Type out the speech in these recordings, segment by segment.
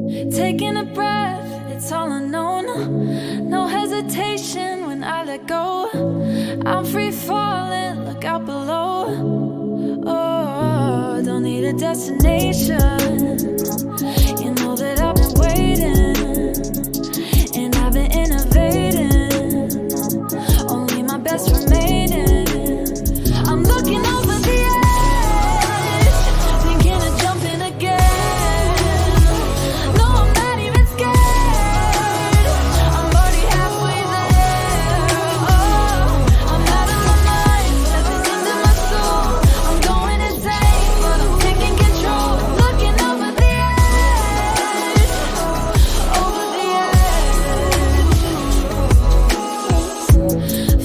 Taking a breath, it's all unknown. No hesitation when I let go. I'm free falling, look out below. Oh, don't need a destination. You know that I've been waiting, and I've been innovating. Only my best remaining. I'm looking over the edge, thinking of jumping again. No, I'm not even scared. I'm already halfway there. Oh, I'm out of my mind, stepping into my soul. I'm going insane, but I'm taking control. Looking over the edge, over the edge.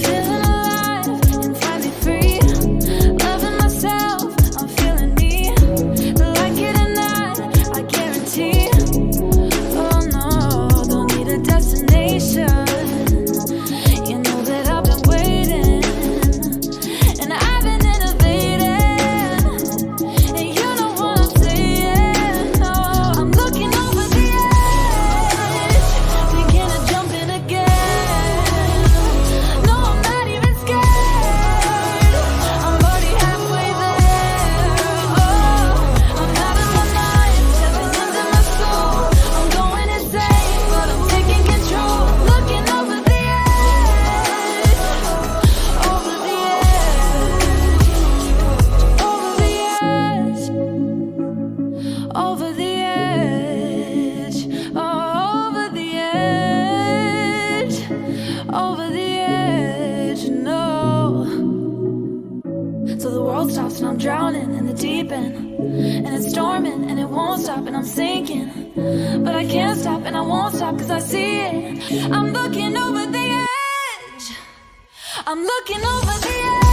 Feeling alive and finally free. Loving myself, I'm feeling me. Like it or not, I guarantee. Oh no, don't need a destination. You know that I've been waiting, and I've been innovating. And you know what I'm saying. No, I'm looking over the edge, thinking of jumping again. No, I'm not even scared. I'm already halfway there. Oh, I'm out of my mind, stepping into my soul. I'm going insane, but I'm taking control. Looking over the edge, over the edge, over the edge, over the edge, over the edge, over the edge, no. So the world stops and I'm drowning in the deep end, and it's storming and it won't stop and I'm sinking, but I can't stop and I won't stop 'cause I see it. I'm looking over the edge, I'm looking over the edge.